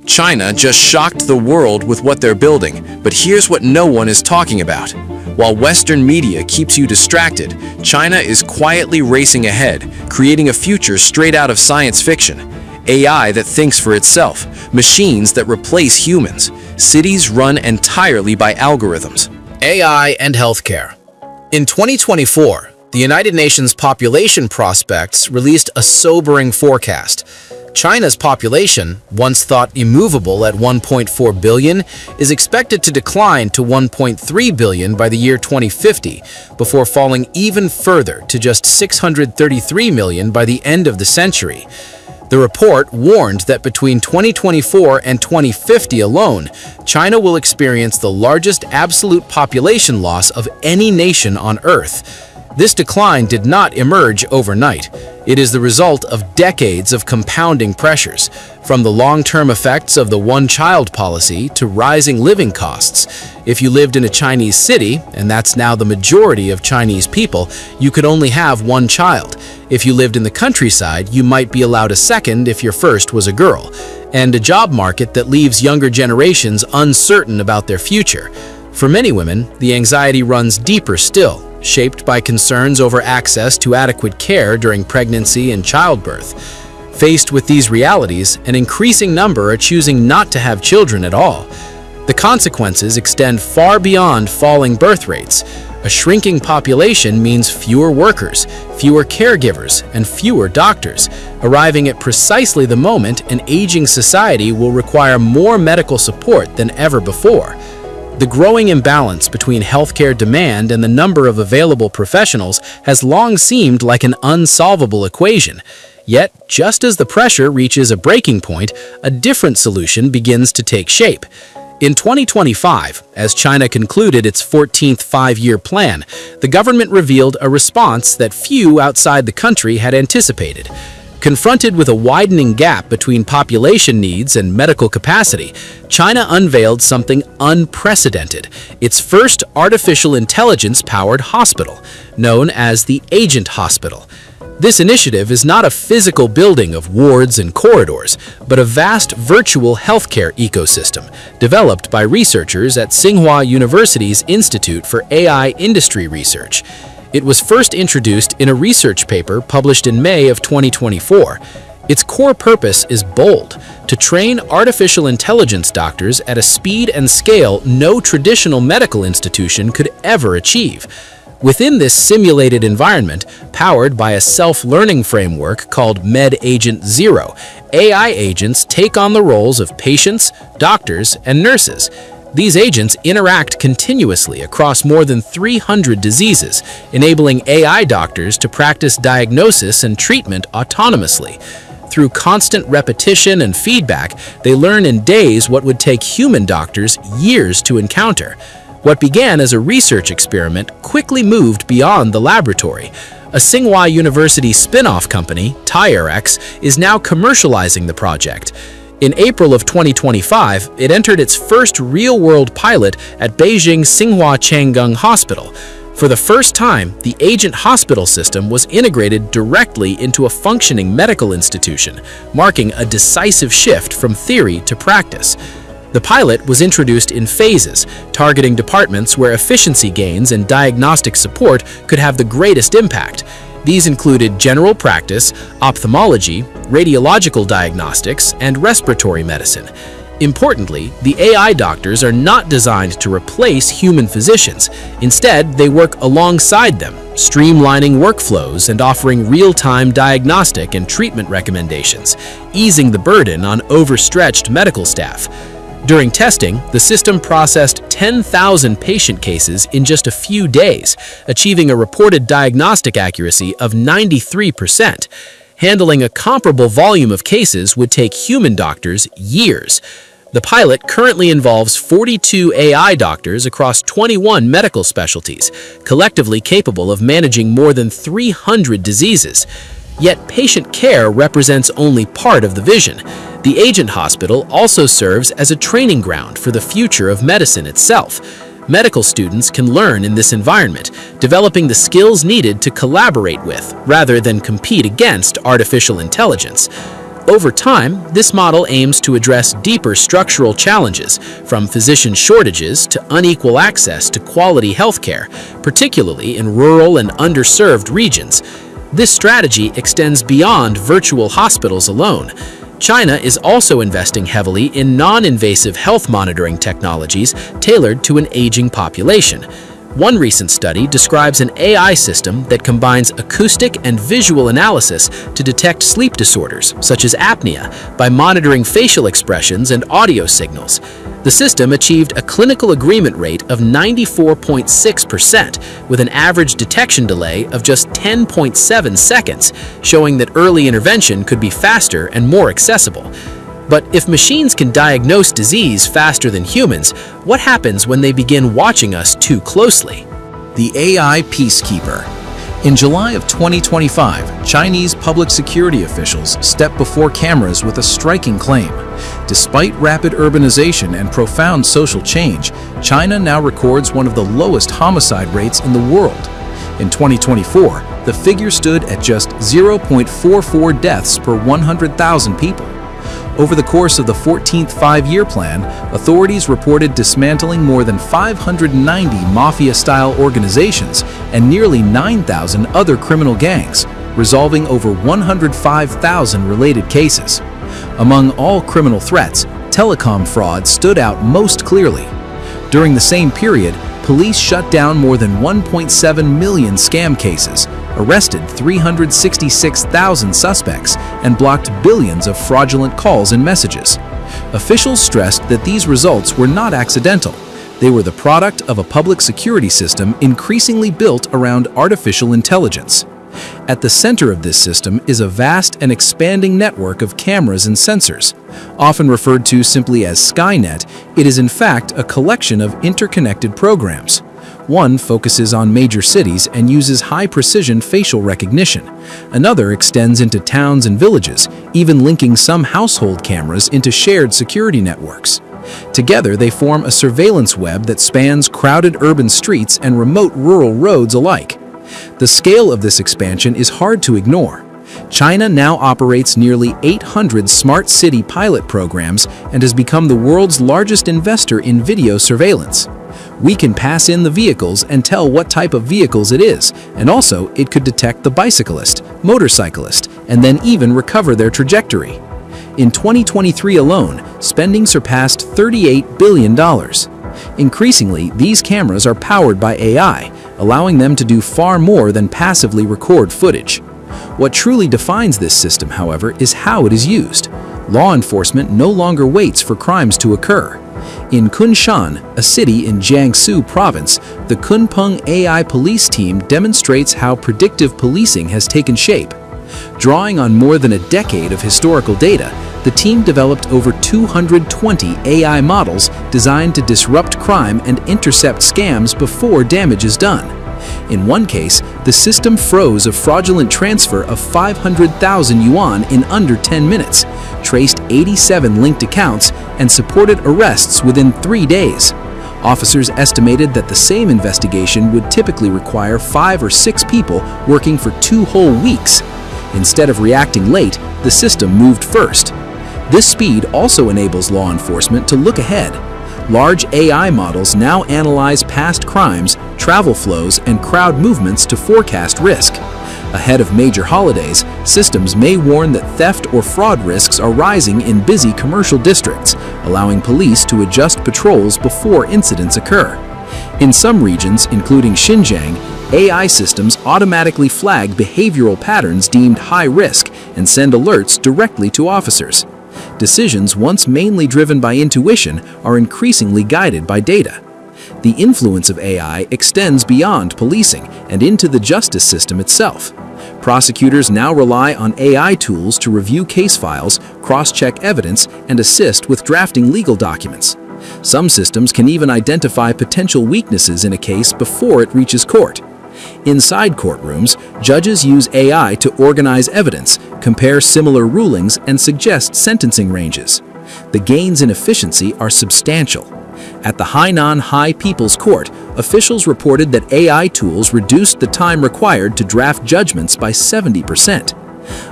China just shocked the world with what they're building, but here's what no one is talking about. While Western media keeps you distracted, China is quietly racing ahead, creating a future straight out of science fiction. AI that thinks for itself, machines that replace humans, cities run entirely by algorithms. AI and healthcare. In 2024, the United Nations Population Prospects released a sobering forecast. China's population, once thought immovable at 1.4 billion, is expected to decline to 1.3 billion by the year 2050, before falling even further to just 633 million by the end of the century. The report warned that between 2024 and 2050 alone, China will experience the largest absolute population loss of any nation on Earth. This decline did not emerge overnight. It is the result of decades of compounding pressures, from the long-term effects of the one-child policy to rising living costs. If you lived in a Chinese city, and that's now the majority of Chinese people, you could only have one child. If you lived in the countryside, you might be allowed a second if your first was a girl. And a job market that leaves younger generations uncertain about their future. For many women, the anxiety runs deeper still, shaped by concerns over access to adequate care during pregnancy and childbirth. Faced with these realities, an increasing number are choosing not to have children at all. The consequences extend far beyond falling birth rates. A shrinking population means fewer workers, fewer caregivers, and fewer doctors, arriving at precisely the moment an aging society will require more medical support than ever before. The growing imbalance between healthcare demand and the number of available professionals has long seemed like an unsolvable equation. Yet, just as the pressure reaches a breaking point, a different solution begins to take shape. In 2025, as China concluded its 14th five-year plan, the government revealed a response that few outside the country had anticipated. Confronted with a widening gap between population needs and medical capacity, China unveiled something unprecedented, its first artificial intelligence-powered hospital, known as the Agent Hospital. This initiative is not a physical building of wards and corridors, but a vast virtual healthcare ecosystem developed by researchers at Tsinghua University's Institute for AI Industry Research. It was first introduced in a research paper published in May of 2024. Its core purpose is bold: to train artificial intelligence doctors at a speed and scale no traditional medical institution could ever achieve. Within this simulated environment, powered by a self-learning framework called MedAgent Zero, AI agents take on the roles of patients, doctors, and nurses. These agents interact continuously across more than 300 diseases, enabling AI doctors to practice diagnosis and treatment autonomously. Through constant repetition and feedback, they learn in days what would take human doctors years to encounter. What began as a research experiment quickly moved beyond the laboratory. A Tsinghua University spin-off company, TireX, is now commercializing the project. In April of 2025, it entered its first real-world pilot at Beijing's Tsinghua Changgung Hospital. For the first time, the Agent Hospital system was integrated directly into a functioning medical institution, marking a decisive shift from theory to practice. The pilot was introduced in phases, targeting departments where efficiency gains and diagnostic support could have the greatest impact. These included general practice, ophthalmology, radiological diagnostics, and respiratory medicine. Importantly, the AI doctors are not designed to replace human physicians. Instead, they work alongside them, streamlining workflows and offering real-time diagnostic and treatment recommendations, easing the burden on overstretched medical staff. During testing, the system processed 10,000 patient cases in just a few days, achieving a reported diagnostic accuracy of 93%. Handling a comparable volume of cases would take human doctors years. The pilot currently involves 42 AI doctors across 21 medical specialties, collectively capable of managing more than 300 diseases. Yet patient care represents only part of the vision. The Agent Hospital also serves as a training ground for the future of medicine itself. Medical students can learn in this environment, developing the skills needed to collaborate with, rather than compete against, artificial intelligence. Over time, this model aims to address deeper structural challenges, from physician shortages to unequal access to quality healthcare, particularly in rural and underserved regions. This strategy extends beyond virtual hospitals alone. China is also investing heavily in non-invasive health monitoring technologies tailored to an aging population. One recent study describes an AI system that combines acoustic and visual analysis to detect sleep disorders, such as apnea, by monitoring facial expressions and audio signals. The system achieved a clinical agreement rate of 94.6%, with an average detection delay of just 10.7 seconds, showing that early intervention could be faster and more accessible. But if machines can diagnose disease faster than humans, what happens when they begin watching us too closely? The AI Peacekeeper. In July of 2025, Chinese public security officials stepped before cameras with a striking claim. Despite rapid urbanization and profound social change, China now records one of the lowest homicide rates in the world. In 2024, the figure stood at just 0.44 deaths per 100,000 people. Over the course of the 14th five-year plan, authorities reported dismantling more than 590 mafia-style organizations and nearly 9,000 other criminal gangs, resolving over 105,000 related cases. Among all criminal threats, telecom fraud stood out most clearly. During the same period, police shut down more than 1.7 million scam cases, arrested 366,000 suspects, and blocked billions of fraudulent calls and messages. Officials stressed that these results were not accidental. They were the product of a public security system increasingly built around artificial intelligence. At the center of this system is a vast and expanding network of cameras and sensors. Often referred to simply as Skynet, it is in fact a collection of interconnected programs. One focuses on major cities and uses high-precision facial recognition. Another extends into towns and villages, even linking some household cameras into shared security networks. Together, they form a surveillance web that spans crowded urban streets and remote rural roads alike. The scale of this expansion is hard to ignore. China now operates nearly 800 smart city pilot programs and has become the world's largest investor in video surveillance. We can pass in the vehicles and tell what type of vehicles it is, and also it could detect the bicyclist, motorcyclist, and then even recover their trajectory. In 2023 alone, spending surpassed $38 billion. Increasingly, these cameras are powered by AI, allowing them to do far more than passively record footage. What truly defines this system, however, is how it is used. Law enforcement no longer waits for crimes to occur. In Kunshan, a city in Jiangsu province, the Kunpeng AI police team demonstrates how predictive policing has taken shape. Drawing on more than a decade of historical data, the team developed over 220 AI models designed to disrupt crime and intercept scams before damage is done. In one case, the system froze a fraudulent transfer of 500,000 yuan in under 10 minutes, traced 87 linked accounts, and supported arrests within 3 days. Officers estimated that the same investigation would typically require 5 or 6 people working for 2 whole weeks. Instead of reacting late, the system moved first. This speed also enables law enforcement to look ahead. Large AI models now analyze past crimes, travel flows, and crowd movements to forecast risk. Ahead of major holidays, systems may warn that theft or fraud risks are rising in busy commercial districts, allowing police to adjust patrols before incidents occur. In some regions, including Xinjiang, AI systems automatically flag behavioral patterns deemed high risk and send alerts directly to officers. Decisions once mainly driven by intuition are increasingly guided by data. The influence of AI extends beyond policing and into the justice system itself. Prosecutors now rely on AI tools to review case files, cross-check evidence, and assist with drafting legal documents. Some systems can even identify potential weaknesses in a case before it reaches court. Inside courtrooms, judges use AI to organize evidence, compare similar rulings, and suggest sentencing ranges. The gains in efficiency are substantial. At the Hainan High People's Court, officials reported that AI tools reduced the time required to draft judgments by 70%.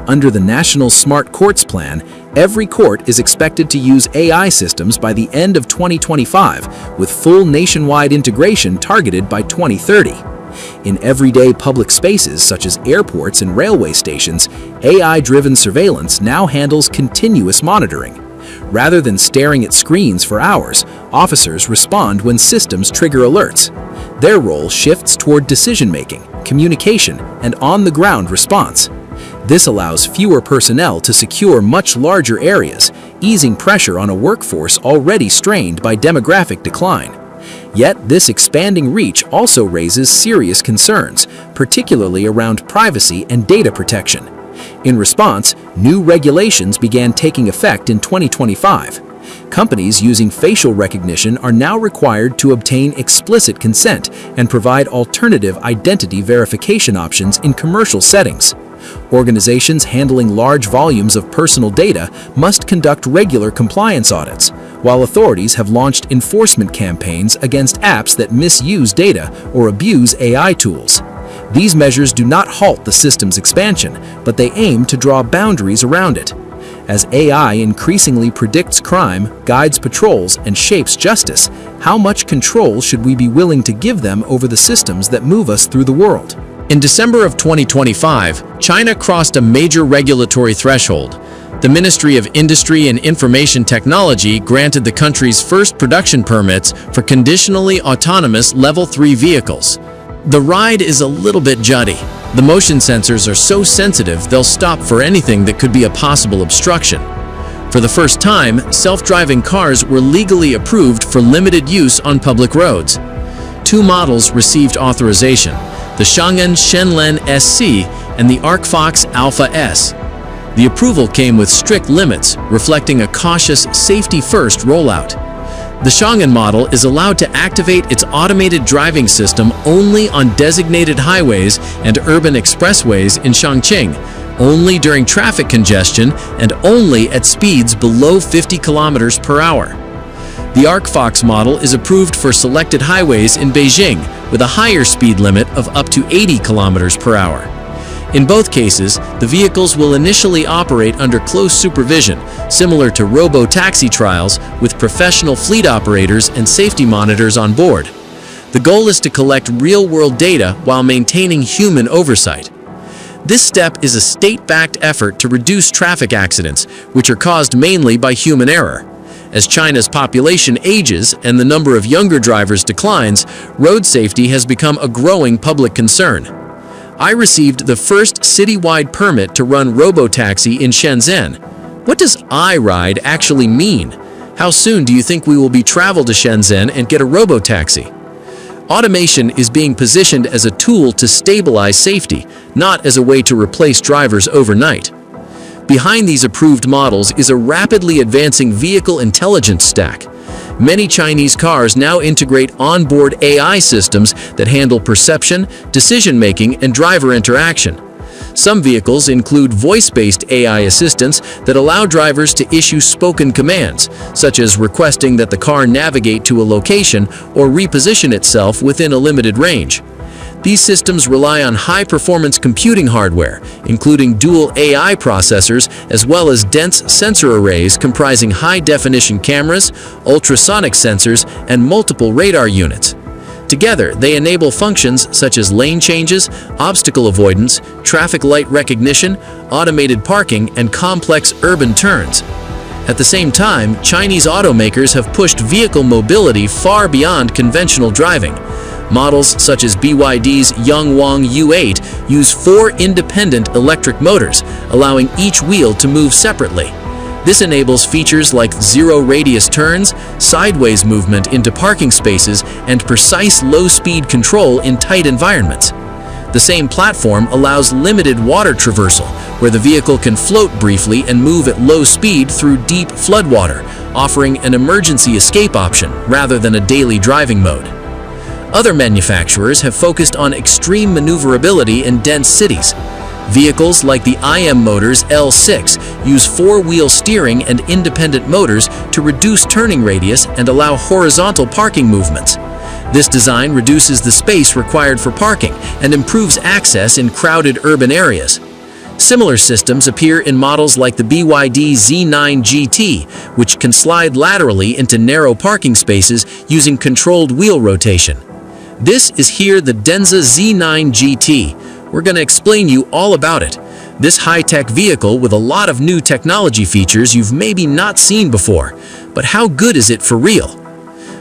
Under the National Smart Courts Plan, every court is expected to use AI systems by the end of 2025, with full nationwide integration targeted by 2030. In everyday public spaces such as airports and railway stations, AI-driven surveillance now handles continuous monitoring. Rather than staring at screens for hours, officers respond when systems trigger alerts. Their role shifts toward decision-making, communication, and on-the-ground response. This allows fewer personnel to secure much larger areas, easing pressure on a workforce already strained by demographic decline. Yet, this expanding reach also raises serious concerns, particularly around privacy and data protection. In response, new regulations began taking effect in 2025. Companies using facial recognition are now required to obtain explicit consent and provide alternative identity verification options in commercial settings. Organizations handling large volumes of personal data must conduct regular compliance audits, while authorities have launched enforcement campaigns against apps that misuse data or abuse AI tools. These measures do not halt the system's expansion, but they aim to draw boundaries around it. As AI increasingly predicts crime, guides patrols, and shapes justice, how much control should we be willing to give them over the systems that move us through the world? In December of 2025, China crossed a major regulatory threshold. The Ministry of Industry and Information Technology granted the country's first production permits for conditionally autonomous Level 3 vehicles. The ride is a little bit juddy. The motion sensors are so sensitive they'll stop for anything that could be a possible obstruction. For the first time, self-driving cars were legally approved for limited use on public roads. Two models received authorization: the Chang'an Shenlen SC and the ArcFox Alpha S. The approval came with strict limits, reflecting a cautious, safety-first rollout. The Chang'an model is allowed to activate its automated driving system only on designated highways and urban expressways in Chongqing, only during traffic congestion, and only at speeds below 50 kilometers per hour. The ArcFox model is approved for selected highways in Beijing with a higher speed limit of up to 80 kilometers per hour. In both cases, the vehicles will initially operate under close supervision, similar to robo-taxi trials with professional fleet operators and safety monitors on board. The goal is to collect real-world data while maintaining human oversight. This step is a state-backed effort to reduce traffic accidents, which are caused mainly by human error. As China's population ages and the number of younger drivers declines, road safety has become a growing public concern. I received the first citywide permit to run robotaxi in Shenzhen. What does iRide actually mean? How soon do you think we will be travel to Shenzhen and get a robotaxi? Automation is being positioned as a tool to stabilize safety, not as a way to replace drivers overnight. Behind these approved models is a rapidly advancing vehicle intelligence stack. Many Chinese cars now integrate onboard AI systems that handle perception, decision-making, and driver interaction. Some vehicles include voice-based AI assistants that allow drivers to issue spoken commands, such as requesting that the car navigate to a location or reposition itself within a limited range. These systems rely on high-performance computing hardware, including dual AI processors, as well as dense sensor arrays comprising high-definition cameras, ultrasonic sensors, and multiple radar units. Together, they enable functions such as lane changes, obstacle avoidance, traffic light recognition, automated parking, and complex urban turns. At the same time, Chinese automakers have pushed vehicle mobility far beyond conventional driving. Models such as BYD's Yangwang U8 use 4 independent electric motors, allowing each wheel to move separately. This enables features like zero-radius turns, sideways movement into parking spaces, and precise low-speed control in tight environments. The same platform allows limited water traversal, where the vehicle can float briefly and move at low speed through deep floodwater, offering an emergency escape option rather than a daily driving mode. Other manufacturers have focused on extreme maneuverability in dense cities. Vehicles like the IM Motors L6 use 4-wheel steering and independent motors to reduce turning radius and allow horizontal parking movements. This design reduces the space required for parking and improves access in crowded urban areas. Similar systems appear in models like the BYD Z9 GT, which can slide laterally into narrow parking spaces using controlled wheel rotation. This is here the Denza Z9 GT. We're going to explain you all about it. This high-tech vehicle with a lot of new technology features you've maybe not seen before. But how good is it for real?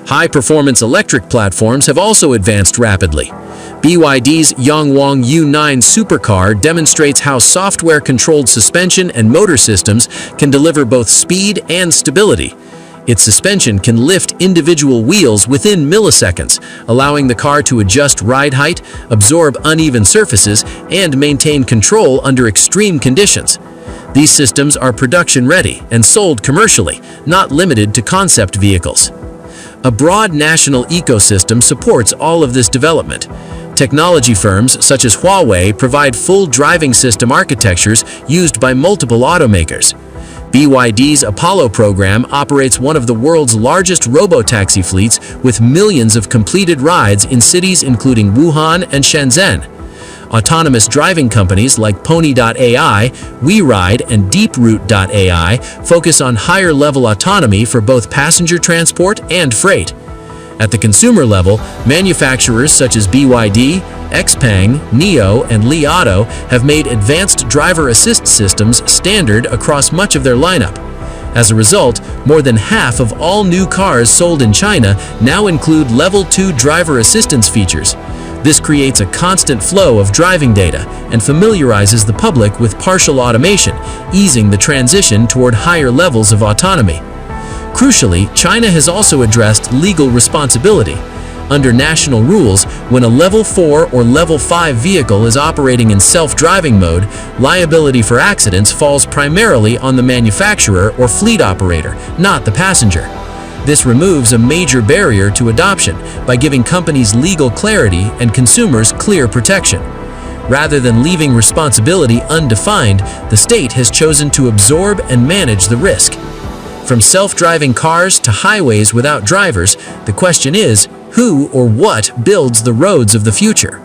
High-performance electric platforms have also advanced rapidly. BYD's Yangwang U9 supercar demonstrates how software-controlled suspension and motor systems can deliver both speed and stability. Its suspension can lift individual wheels within milliseconds, allowing the car to adjust ride height, absorb uneven surfaces, and maintain control under extreme conditions. These systems are production-ready and sold commercially, not limited to concept vehicles. A broad national ecosystem supports all of this development. Technology firms such as Huawei provide full driving system architectures used by multiple automakers. BYD's Apollo program operates one of the world's largest robotaxi fleets with millions of completed rides in cities including Wuhan and Shenzhen. Autonomous driving companies like Pony.ai, WeRide, and DeepRoute.ai focus on higher-level autonomy for both passenger transport and freight. At the consumer level, manufacturers such as BYD, XPeng, NIO, and Li Auto have made advanced driver assist systems standard across much of their lineup. As a result, more than half of all new cars sold in China now include Level 2 driver assistance features. This creates a constant flow of driving data and familiarizes the public with partial automation, easing the transition toward higher levels of autonomy. Crucially, China has also addressed legal responsibility. Under national rules, when a Level 4 or Level 5 vehicle is operating in self-driving mode, liability for accidents falls primarily on the manufacturer or fleet operator, not the passenger. This removes a major barrier to adoption by giving companies legal clarity and consumers clear protection. Rather than leaving responsibility undefined, the state has chosen to absorb and manage the risk. From self-driving cars to highways without drivers, the question is, who or what builds the roads of the future?